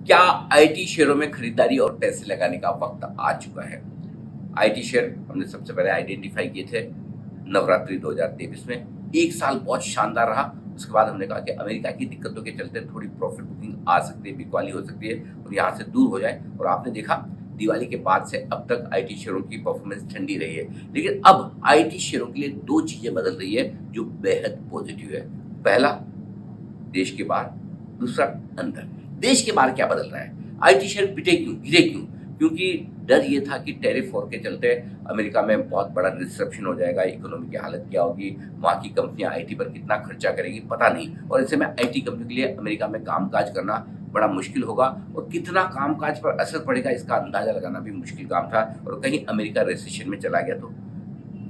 क्या आईटी शेयरों में खरीदारी और पैसे लगाने का वक्त आ चुका है? आईटी शेयर हमने सबसे पहले आइडेंटिफाई किए थे नवरात्रि 2023 में। एक साल बहुत शानदार रहा। उसके बाद हमने कहा कि अमेरिका की दिक्कतों के चलते थोड़ी प्रॉफिट बुकिंग आ सकती है, बिकवाली हो सकती है और यहाँ से दूर हो जाए। और आपने देखा दिवाली के बाद से अब तक आईटी शेयरों की परफॉर्मेंस ठंडी रही है। लेकिन अब आईटी शेयरों के लिए दो चीजें बदल रही है जो बेहद पॉजिटिव है। पहला, देश के बाहर, दूसरा अंदर। देश के बाहर क्या बदल रहा है? आईटी शेयर पिटे क्यों, गिरे क्यों? क्योंकि डर ये था कि टैरिफ वॉर के चलते अमेरिका में बहुत बड़ा डिसरप्शन हो जाएगा, इकोनॉमी की हालत क्या होगी, वहाँ की कंपनियां आईटी पर कितना खर्चा करेगी पता नहीं। और ऐसे में आईटी कंपनी के लिए अमेरिका में कामकाज करना बड़ा मुश्किल होगा और कितना कामकाज पर असर पड़ेगा इसका अंदाजा लगाना भी मुश्किल काम था। और कहीं अमेरिका रिसेशन में चला गया तो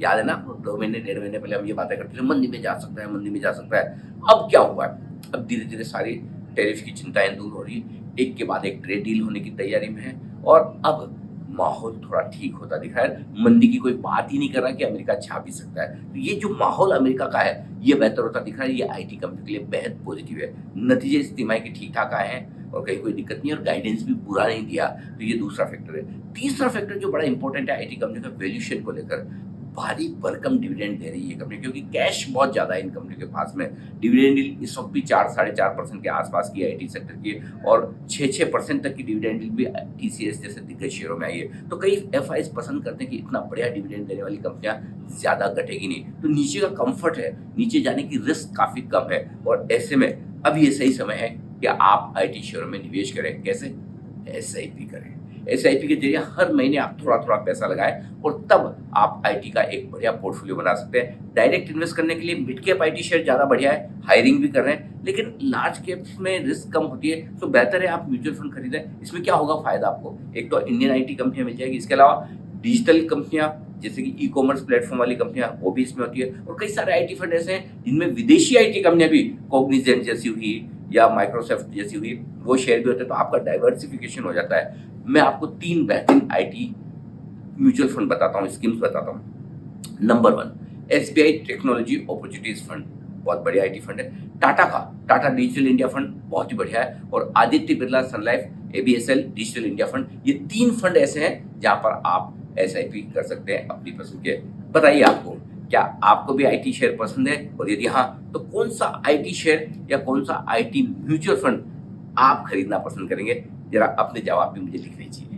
याद है ना, 2 महीने 1.5 महीने पहले हम ये बातें करते थे मंदी में जा सकता है, मंदी में जा सकता है। अब क्या हुआ है? अब धीरे धीरे सारी टैरिफ की चिंताएं दूर हो रही, एक के बाद एक ट्रेड डील होने की तैयारी में है और अब माहौल थोड़ा ठीक होता दिख रहा है। मंदी की कोई बात ही नहीं कर रहा कि अमेरिका छा भी सकता है। तो ये जो माहौल अमेरिका का है ये बेहतर होता दिख रहा है। ये आईटी कंपनी के लिए बेहद पॉजिटिव है। नतीजे इस तिमाही के ठीक ठाक आए हैं और कहीं कोई दिक्कत नहीं और गाइडेंस भी पूरा नहीं दिया। तो ये दूसरा फैक्टर है। तीसरा फैक्टर जो बड़ा इंपॉर्टेंट है आईटी कंपनी का, वैल्यूएशन को लेकर भारी भरकम डिविडेंड दे रही है कंपनी, क्योंकि कैश बहुत ज्यादा है इन कंपनी के पास में। डिविडेंड इस वक्त भी 4-4.5% के आसपास की आईटी सेक्टर की और 6% तक की डिविडेंड भी टीसीएस जैसे दिग्गज शेयरों में आई है। तो कई एफआईज पसंद करते हैं कि इतना बढ़िया डिविडेंड देने वाली कंपनियां ज्यादा घटेगी नहीं, तो नीचे का कंफर्ट है, नीचे जाने की रिस्क काफी कम है। और ऐसे में अब ये सही समय है कि आप आईटी शेयरों में निवेश करें। कैसे? एसआईपी करें। एसआईपी के जरिए हर महीने आप थोड़ा थोड़ा पैसा लगाएं और तब आप आईटी का एक बढ़िया पोर्टफोलियो बना सकते हैं। डायरेक्ट इन्वेस्ट करने के लिए मिड कैप आईटी शेयर ज्यादा बढ़िया है, हायरिंग भी कर रहे हैं, लेकिन लार्ज कैप्स में रिस्क कम होती है, तो बेहतर है आप म्यूचुअल फंड खरीदें। इसमें क्या होगा फायदा आपको? एक तो इंडियन आईटी कंपनियां मिल जाएगी, इसके अलावा डिजिटल कंपनियां जैसे कि ई कॉमर्स प्लेटफॉर्म वाली कंपनियां वो भी इसमें होती है। और कई सारे आईटी फंड ऐसे हैं जिनमें विदेशी आईटी कंपनियां भी, कॉग्निजेंट जैसी हुई या माइक्रोसॉफ्ट जैसी हुई, वो शेयर भी होते हैं। तो आपका डाइवर्सिफिकेशन हो जाता है। मैं आपको 3 बेहतरीन आईटी म्यूचुअल फंड बताता हूँ, स्कीम्स बताता हूँ। Number 1, SBI technology opportunities fund, बहुत बढ़िया आईटी फंड है। टाटा डिजिटल इंडिया फंड बहुत ही बढ़िया है। और Aditya Birla Sun Life ABSL digital India fund, ये 3 फंड ऐसे हैं जहां पर आप एसआईपी कर सकते हैं अपनी पसंद के। बताइए आपको, क्या आपको भी आईटी शेयर पसंद है? और यदि हाँ, तो कौन सा आईटी शेयर या कौन सा आईटी म्यूचुअल फंड आप खरीदना पसंद करेंगे? जरा अपने जवाब भी मुझे लिख लीजिए।